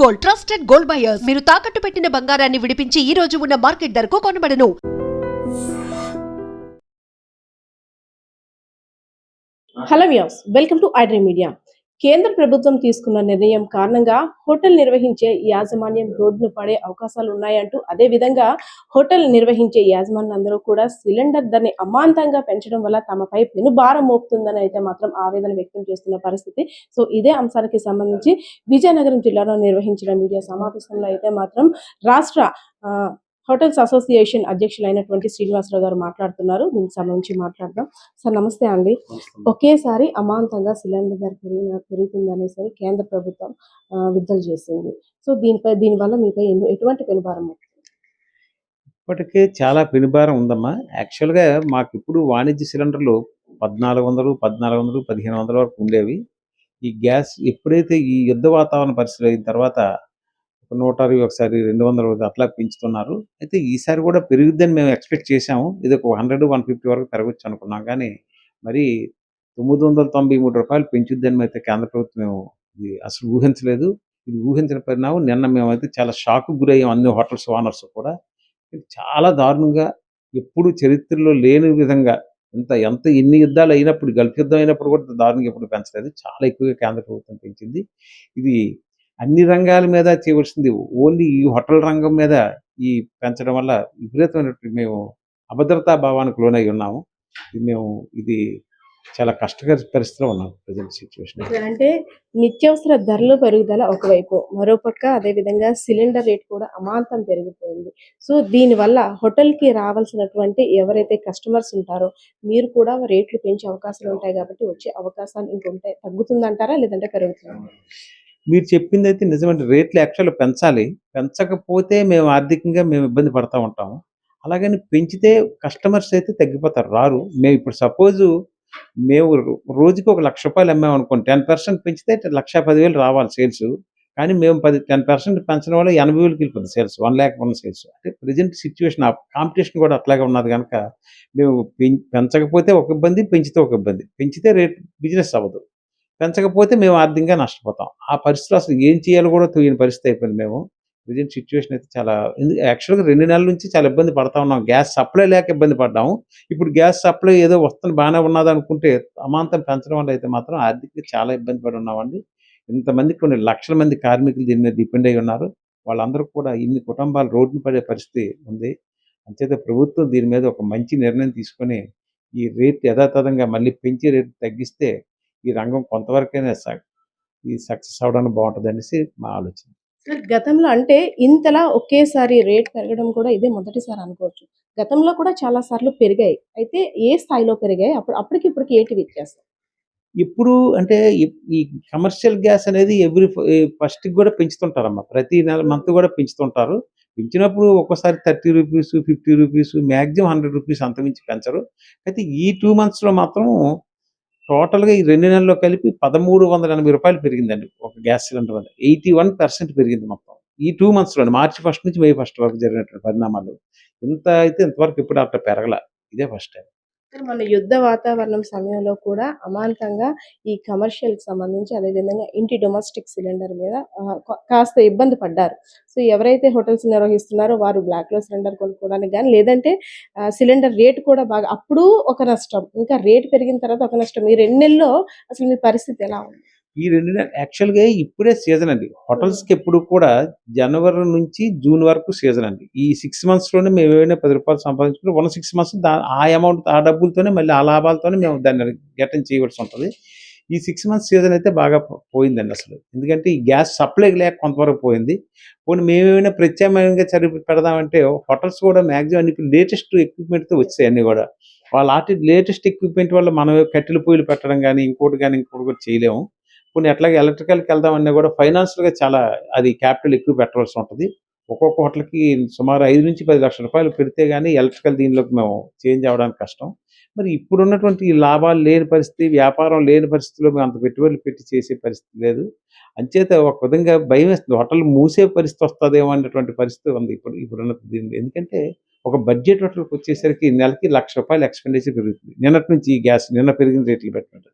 Gold, trusted gold buyers. మీరు తాకట్టు పెట్టిన బంగారాన్ని విడిపించి ఈ రోజు ఉన్న మార్కెట్ ధరకు కొనబడను. Hello views, welcome to iDream media. కేంద్ర ప్రభుత్వం తీసుకున్న నిర్ణయం కారణంగా హోటల్ నిర్వహించే యాజమాన్యం రోడ్డును పడే అవకాశాలు ఉన్నాయంటూ, అదే విధంగా హోటల్ నిర్వహించే యాజమాన్యులందరూ కూడా సిలిండర్ ధరని అమాంతంగా పెంచడం వల్ల తమపై పెనుభారం మోపుతుందని అయితే మాత్రం ఆవేదన వ్యక్తం చేస్తున్న పరిస్థితి. సో ఇదే అంశానికి సంబంధించి విజయనగరం జిల్లాలో నిర్వహించిన మీడియా సమావేశంలో అయితే మాత్రం రాష్ట్ర హోటల్స్ అసోసియేషన్ అధ్యక్షులైనటువంటి శ్రీనివాసరావు గారు మాట్లాడుతున్నారు. దీనికి సంబంధించి మాట్లాడదాం. సార్ నమస్తే అండి. ఒకేసారి అమాంతంగా సిలిండర్ ధర పెరుగుతుందనేసరి కేంద్ర ప్రభుత్వం విడుదల చేసింది. సో దీనివల్ల మీపై ఎటువంటి పెనుభారం? ఇప్పటికే చాలా పెనుభారం ఉందమ్మా. యాక్చువల్గా మాకు ఇప్పుడు వాణిజ్య సిలిండర్లు 1400, 1500 వరకు ఉండేవి. ఈ గ్యాస్ ఎప్పుడైతే ఈ యుద్ధ వాతావరణ పరిస్థితులు అయిన తర్వాత 160, ఒకసారి 200 అట్లా పెంచుతున్నారు. అయితే ఈసారి కూడా పెరుగుద్దని మేము ఎక్స్పెక్ట్ చేసాము. ఇది ఒక 100, 150 వరకు పెరగచ్చు అనుకున్నాం. కానీ మరి ₹993 పెంచుద్దని అయితే కేంద్ర ప్రభుత్వం ఇది అసలు ఊహించలేదు. ఇది ఊహించిన పరిణామం. నిన్న మేమైతే చాలా షాక్కు గురయ్యాం, అన్ని హోటల్స్ ఓనర్స్ కూడా. చాలా దారుణంగా, ఎప్పుడు చరిత్రలో లేని విధంగా ఎన్ని యుద్ధాలు అయినప్పుడు, గల్ఫ్ యుద్ధం అయినప్పుడు కూడా దారుణంగా ఎప్పుడు పెంచలేదు. చాలా ఎక్కువగా కేంద్ర ప్రభుత్వం పెంచింది. ఇది అన్ని రంగాల మీద చేయవలసింది, ఓన్లీ ఈ హోటల్ రంగం మీద ఈ పెంచడం వల్ల విపరీతమైనటువంటి మేము అభద్రతా భావానికి లోనై ఉన్నాము. ఇది చాలా కష్టకర పరిస్థితిలో ఉన్నాం ప్రజెంట్ సిచ్యువేషన్. అంటే నిత్యావసర ధరలు పెరుగుదల ఒకవైపు, మరోపక్క అదేవిధంగా సిలిండర్ రేట్ కూడా అమాంతం పెరిగిపోయింది. సో దీనివల్ల హోటల్కి రావాల్సినటువంటి ఎవరైతే కస్టమర్స్ ఉంటారో మీరు కూడా రేట్లు పెంచే అవకాశాలు ఉంటాయి కాబట్టి వచ్చే అవకాశాలు ఇంకొంటాయి. తగ్గుతుందంటారా లేదంటే పెరుగుతుందా? మీరు చెప్పింది అయితే నిజమంటే, రేట్లు యాక్చువల్గా పెంచాలి. పెంచకపోతే మేము ఆర్థికంగా ఇబ్బంది పడతా ఉంటాము. అలాగని పెంచితే కస్టమర్స్ అయితే తగ్గిపోతారు, రారు. మేము ఇప్పుడు సపోజు మేము రోజుకి ఒక ₹1,00,000 అమ్మాము అనుకోండి, 10% పెంచితే 1,10,000 రావాలి సేల్స్. కానీ మేము 10% పెంచడం వల్ల 80,000కి వెళ్ళిపోతుంది సేల్స్, 1,00,000 ఉన్న సేల్స్. అంటే ప్రజెంట్ సిచ్యువేషన్ కాంపిటీషన్ కూడా అట్లాగే ఉన్నది కనుక మేము పెంచకపోతే ఒక ఇబ్బంది, పెంచితే ఒక ఇబ్బంది. పెంచితే రేట్ బిజినెస్ అవ్వదు, పెంచకపోతే మేము ఆర్థికంగా నష్టపోతాం. ఆ పరిస్థితిలో అసలు ఏం చేయాలో కూడా తెలియని పరిస్థితి అయిపోయింది. మేము ప్రజెంట్ సిచ్యువేషన్ అయితే చాలా యాక్చువల్గా 2 నెలల నుంచి చాలా ఇబ్బంది పడతా ఉన్నాం. గ్యాస్ సప్లై లేక ఇబ్బంది పడ్డాము. ఇప్పుడు గ్యాస్ సప్లై ఏదో వస్తుంది, బాగానే ఉన్నది అనుకుంటే అమాంతం పెంచడం వల్ల అయితే మాత్రం ఆర్థికంగా చాలా ఇబ్బంది పడి ఉన్నామండి. ఇంతమంది, కొన్ని లక్షల మంది కార్మికులు దీని మీద డిపెండ్ అయి ఉన్నారు. వాళ్ళందరూ కూడా ఇన్ని కుటుంబాలు రోడ్డున పడే పరిస్థితి ఉంది. అంచేత ప్రభుత్వం దీని మీద ఒక మంచి నిర్ణయం తీసుకొని ఈ రేట్ యథాతథంగా మళ్ళీ పెంచి రేటు తగ్గిస్తే ఈ రంగం కొంతవరకైనా సక్సెస్ అవడానికి బాగుంటుంది అనేసి మా ఆలోచన. గతంలో అంటే ఇంతలా ఒకేసారి రేట్ పెరగడం కూడా ఇదే మొదటిసారి అనుకోవచ్చు. గతంలో కూడా చాలా సార్లు పెరిగాయి. అయితే ఏ స్థాయిలో పెరిగాయి? అప్పటికి ఇప్పటికి ఏంటి వ్యత్యాసం? ఇప్పుడు అంటే ఈ కమర్షియల్ గ్యాస్ అనేది ఫస్ట్‌కి కూడా పెంచుతుంటారమ్మా. ప్రతి మంత్ కూడా పెంచుతుంటారు. పెంచినప్పుడు ఒక్కోసారి ₹30, ₹50, మాక్సిమం ₹100 అంతమించి పెంచరు. అయితే ఈ 2 మంత్స్‌లో మాత్రం టోటల్‌గా ఈ 2 నెలల్లో కలిపి ₹1,380 పెరిగిందండి ఒక గ్యాస్ సిలిండర్ మీద. 81% పెరిగింది మొత్తం. ఈ 2 మంత్స్‌లోనే, మార్చి 1 నుంచి మే 1 వరకు జరిగినటువంటి పరిణామాలు. ఇంతవరకు ఎప్పుడు అట్లా పెరగల. ఇదే ఫస్ట్ టైం. మన యుద్ధ వాతావరణం సమయంలో కూడా అమాంతంగా ఈ కమర్షియల్‌కి సంబంధించి, అదేవిధంగా ఇంటి డొమెస్టిక్ సిలిండర్ మీద కాస్త ఇబ్బంది పడ్డారు. సో ఎవరైతే హోటల్స్ నిర్వహిస్తున్నారో వారు బ్లాక్‌లో సిలిండర్ కొనుక్కోవడానికి గాని, లేదంటే సిలిండర్ రేట్ కూడా బాగా, అప్పుడు ఒక నష్టం, ఇంకా రేట్ పెరిగిన తర్వాత ఒక నష్టం. ఈ 2 నెలల్లో అసలు మీ పరిస్థితి ఎలా ఉంది? ఈ 2 నెలలు యాక్చువల్‌గా ఇప్పుడే సీజన్ అండి. హోటల్స్‌కి ఎప్పుడు కూడా జనవరి నుంచి జూన్ వరకు సీజన్ అండి. ఈ 6 మంత్స్‌లోనే మేము ఏమైనా ₹10 సంపాదించుకుంటే ఉన్న 6 మంత్స్ ఆ అమౌంట్, ఆ డబ్బులతోనే, మళ్ళీ ఆ లాభాలతోనే మేము దాన్ని గెటన్ చేయవలసి ఉంటది. ఈ 6 మంత్స్ సీజన్ అయితే బాగా పోయిందండి అసలు. ఎందుకంటే ఈ గ్యాస్ సప్లై లేక కొంతవరకు పోయింది. పోనీ మేమేమైనా ప్రత్యామ్నాయంగా పెడదామంటే హోటల్స్ కూడా మాక్సిమం అన్ని లేటెస్ట్ ఎక్విప్‌మెంట్‌తో వచ్చాయి అన్నీ గూడా. లేటెస్ట్ ఎక్విప్‌మెంట్ వల్ల మనం కట్టెల పొయ్యిలు పెట్టడం గానీ, ఇంకోటి కూడా చేయలేము. పోనీ ఎట్లాగో ఎలక్ట్రికల్‌కి వెళ్దామన్నా కూడా ఫైనాన్షియల్‌గా చాలా అది క్యాపిటల్ ఎక్కువ పెట్టవలసి ఉంటది. ఒక్కొక్క హోటల్‌కి సుమారు ₹5-10 లక్షల పెడితే గానీ ఎలక్ట్రికల్ దీనిలోకి మేము చేంజ్ అవ్వడానికి కష్టం. మరి ఇప్పుడున్నటువంటి ఈ లాభాలు లేని పరిస్థితి, వ్యాపారం లేని పరిస్థితిలో మేము అంత పెట్టుబడులు పెట్టి చేసే పరిస్థితి లేదు. అంచేత ఒక విధంగా భయమేస్తుంది. హోటల్ మూసే పరిస్థితి వస్తదేమో అనేటువంటి పరిస్థితి ఉంది ఇప్పుడున్న దీనిలో. ఎందుకంటే ఒక బడ్జెట్ హోటల్‌కి వచ్చేసరికి నెలకి ₹1,00,000 ఎక్స్‌పెండిచర్ పెరుగుతుంది. నిన్నటి నుంచి ఈ గ్యాస్ నిన్న పెరిగిన రేట్లు పెట్టినట్టు.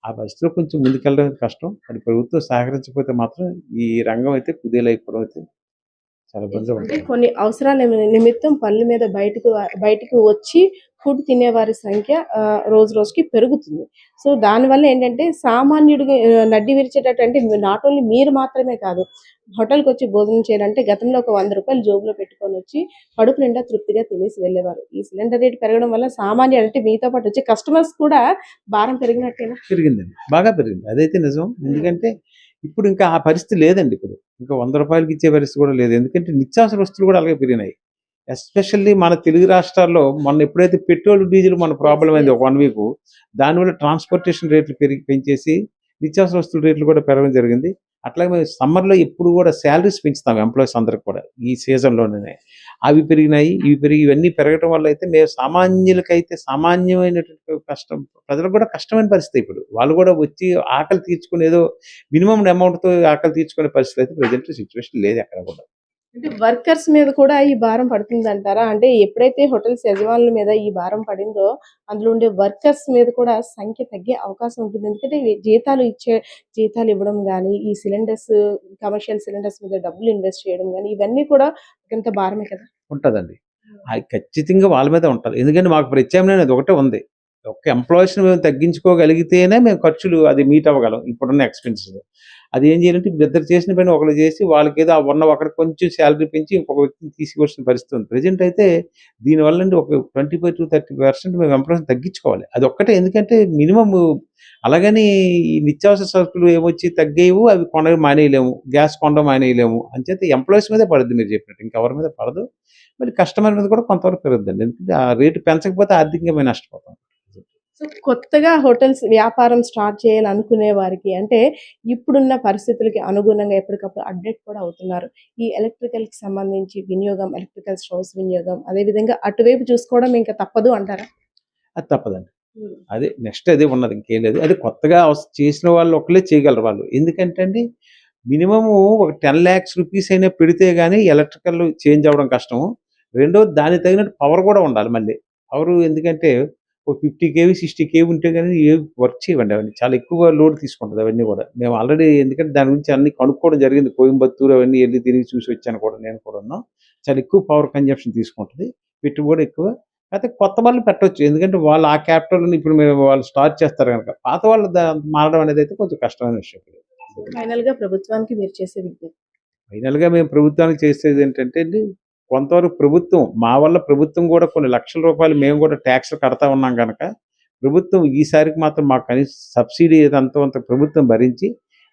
ఆ పరిస్థితిలో కొంచెం ముందుకెళ్ళడం కష్టం. అది ప్రభుత్వం సహకరించకపోతే మాత్రం ఈ రంగం అయితే కుదేలైపోవడం అయితే చాలా ఇబ్బందిగా అంటే ఉంటుంది. కొన్ని అవసరాల నిమిత్తం పనుల మీద బయటికి వచ్చి ఫుడ్ తినేవారి సంఖ్య రోజు రోజుకి పెరుగుతుంది. సో, దానివల్ల ఏంటంటే సామాన్యుడికి నడ్డి విరిచేటట్టు అంటే నాట్ ఓన్లీ మీరు మాత్రమే కాదు. హోటల్‌కొచ్చి భోజనం చేయాలంటే గతంలో ఒక రూ. 100 జోబులో పెట్టుకొనొచ్చి కడుపు నిండా తృప్తిగా తినేసి వెళ్ళేవారు. ఈ సిలిండర్ రేట్ పెరగడం వల్ల సామాన్యుడు అంటే మీతో పాటు వచ్చే కస్టమర్స్ కూడా భారం పెరిగినట్టేనా? పెరిగిందండి. బాగా పెరిగింది. అదైతే నిజం. ఎందుకంటే ఇప్పుడు ఇంకా ఆ పరిస్థితి లేదండి ఇప్పుడు. ఇంకా రూ. 100కి ఇచ్చే పరిస్థితి కూడా లేదు. ఎందుకంటే నిత్యావసర వస్తువులు కూడా అలాగే పెరిగినాయి. ఎస్పెషల్లీ మన తెలుగు రాష్ట్రాల్లో మొన్న ఎప్పుడైతే పెట్రోల్, డీజిల్ మన ప్రాబ్లమ్ అయింది ఒక 1 వీకు. దానివల్ల ట్రాన్స్‌పోర్టేషన్ రేట్లు పెంచేసి నిత్యావసర వస్తువుల రేట్లు కూడా పెరగడం జరిగింది. అట్లాగే మేము సమ్మర్‌లో ఎప్పుడు కూడా సాలరీస్ పెంచుతాం ఎంప్లాయీస్ అందరికి కూడా ఈ సీజన్‌లోనే. అవి పెరిగినాయి, ఇవి పెరిగి ఇవన్నీ పెరగడం వల్ల అయితే మేము సామాన్యులకైతే సామాన్యమైనటువంటి కష్టం ప్రజలకు కూడా కష్టమైన పరిస్థితి ఇప్పుడు. వాళ్ళు కూడా వచ్చి ఆకలి తీర్చుకుని ఏదో మినిమమ్ అమౌంట్‌తో ఆకలి తీర్చుకునే పరిస్థితి అయితే ప్రెజెంట్ సిట్యుయేషన్ లేదు ఎక్కడ కూడా. అంటే వర్కర్స్ మీద కూడా ఈ భారం పడుతుందంటారా? అంటే ఎప్పుడైతే హోటల్స్ యజమానుల మీద ఈ భారం పడిందో, అందులో ఉండే వర్కర్స్ మీద కూడా సంఖ్య తగ్గే అవకాశం ఉంటుంది. ఎందుకంటే జీతాలు ఇవ్వడం గానీ, ఈ సిలిండర్స్ కమర్షియల్ సిలిండర్స్ మీద డబ్బులు ఇన్వెస్ట్ చేయడం గానీ, ఇవన్నీ కూడా ఒకంత భారమే కదా! ఉంటదండి. అది ఖచ్చితంగా వాళ్ళ మీదే ఉంటది. ఎందుకంటే మాకు ప్రత్యామ్నాయం అది ఒకటే ఉంది. ఒక్క ఎంప్లాయీస్‌ని మేము తగ్గించుకోగలిగితేనే మేము ఖర్చులు అది మీట్ అవ్వగలం. ఇప్పుడున్న ఎక్స్‌పెన్సెస్. అది ఏం చేయాలంటే ఇప్పుడు ఇద్దరు చేసిన పని ఒకళ్ళు చేసి వాళ్ళకేదో ఆ ఉన్న ఒకడికి కొంచెం సాలరీ పెంచి ఇంకొక వ్యక్తిని తీసుకోవాల్సిన పరిస్థితి ఉంది. ప్రెజెంట్ అయితే దీనివల్ల అండి ఒక 25-30% మేము ఎంప్లాయీస్‌ని తగ్గించుకోవాలి. అదొక్కటే ఎందుకంటే మినిమమ్ అలాగని ఈ నిత్యావసర సరుకులు ఏమొచ్చి తగ్గేవు అవి కొనడం మానేయలేము. గ్యాస్ కొనడం మానేయలేము. అంచేత ఎంప్లాయీస్ మీదే పడుద్ది మీరు చెప్పినట్టు. ఇంకెవరి మీద పడదు. మరి కస్టమర్ మీద కూడా కొంతవరకు పెరుగుద్దండి. ఎందుకంటే ఆ రేటు పెంచకపోతే ఆర్థికంగా మేము నష్టపోతాం. సో, కొత్తగా హోటల్స్ వ్యాపారం స్టార్ట్ చేయాలనుకునే వారికి అంటే, ఇప్పుడున్న పరిస్థితులకి అనుగుణంగా ఎప్పటికప్పుడు అప్‌డేట్ కూడా అవుతున్నారు. ఈ ఎలక్ట్రికల్‌కి సంబంధించి వినియోగం, ఎలక్ట్రికల్ స్టవ్స్ వినియోగం, అదేవిధంగా అటువైపు చూసుకోవడం ఇంక తప్పదు అంటారా? అది తప్పదండి. హ్మ్. అదే నెక్స్ట్ అదే ఉన్నది ఇంకేం లేదు. అది కొత్తగా చేసిన వాళ్ళు ఒకళ్ళే చేయగలరు వాళ్ళు. ఎందుకంటే అండి మినిమము ఒక 10,00,000 రూపీస్ అయినా పెడితే గాని ఎలక్ట్రికల్ చేంజ్ అవ్వడం కష్టము. రెండోది దానికి తగినట్టు పవర్ కూడా ఉండాలి మళ్ళీ. పవరు ఎందుకంటే ఒక 50 కేవీ, 60 కేవీ ఉంటే గాని ఏవి వర్క్ చేయవండి అవన్నీ. చాలా ఎక్కువ లోడ్ తీసుకుంటది అవన్నీ కూడా. మేము ఆల్రెడీ ఎందుకంటే దాని గురించి అన్నీ కనుక్కోవడం జరిగింది. కోయంబత్తూర్ అవన్నీ ఎళ్లి తిరిగి చూసి వచ్చాను కూడా నేను కూడాను. చాలా ఎక్కువ పవర్ కన్జంప్షన్ తీసుకుంటది. పెట్టుబడి కూడా ఎక్కువ. కాకపోతే కొత్త వాళ్ళు పెట్టొచ్చు. ఎందుకంటే వాళ్ళు ఆ క్యాపిటల్‌ని ఇప్పుడు వాళ్ళు స్టార్ట్ చేస్తారు గనక. పాత వాళ్ళు మారడం అనేదైతే కొంచెం కష్టమైన విషయం. ఫైనల్‌గా ప్రభుత్వానికి మీరు చేసే విజ్ఞప్తి. ఫైనల్‌గా మేము ప్రభుత్వానికి చేసేదేంటంటే అండి, కొంతవరకు ప్రభుత్వం మా వల్ల ప్రభుత్వం గూడా కొన్ని లక్షల రూపాయలు మేము గూడా టాక్స్‌లు కడతా ఉన్నాం గనక, ప్రభుత్వం ఈసారికి మాత్రం మాకు కనీస సబ్సిడీ ఏదో అంతో అంత ప్రభుత్వం భరించి,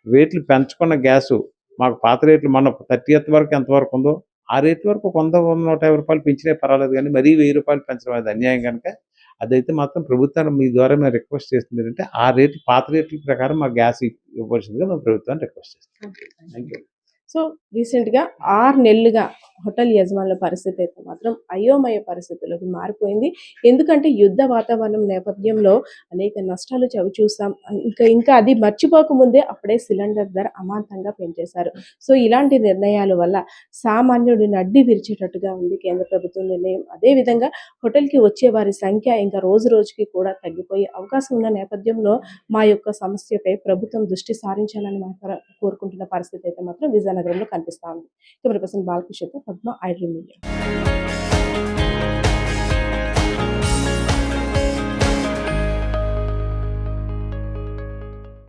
రేట్లు పెంచకుండా గ్యాసు మాకు పాత రేట్లు మొన్న 30th వరకు ఎంతవరకు ఉందో, ఆ రేట్ల వరకు ఒక 100, 150 పెంచినా పర్వాలేదు గానీ, మరీ రూ. 1000 పెంచడం అనేది అన్యాయం గనక, అదైతే మాత్రం ప్రభుత్వాన్ని మీ ద్వారా మేము రిక్వెస్ట్ చేస్తుందేంటంటే, ఆ రేట్లు పాత రేట్ల ప్రకారం మాకు గ్యాస్ ఇవ్వాల్సిందిగా మేము ప్రభుత్వాన్ని రిక్వెస్ట్ చేస్తున్నాం. Thank you. సో, రీసెంట్‌గా 6 నెలలుగా హోటల్ యజమానుల పరిస్థితి అయితే మాత్రం అయోమయ పరిస్థితుల్లోకి మారిపోయింది. ఎందుకంటే యుద్ధ వాతావరణం నేపథ్యంలో అనేక నష్టాలు చవిచూసాం. ఇంకా అది మర్చిపోకముందే అప్పుడే సిలిండర్ ధర అమాంతంగా పెంచేశారు. సో, ఇలాంటి నిర్ణయాల వల్ల సామాన్యుడి నడ్డి విరిచేటట్టుగా ఉంది కేంద్ర ప్రభుత్వం నిర్ణయం. అదేవిధంగా హోటల్‌కి వచ్చే వారి సంఖ్య ఇంకా రోజు రోజుకి కూడా తగ్గిపోయే అవకాశం ఉన్న నేపథ్యంలో మా యొక్క సమస్యపై ప్రభుత్వం దృష్టి సారించాలని కోరుకుంటున్న పరిస్థితి అయితే మాత్రం విజయనగరంలో కనిపిస్తా ఉంది. కెమెరా పర్సన్ బాలకృష్ణతో పద్మ, ఐడ్రీమ్ మీడియా.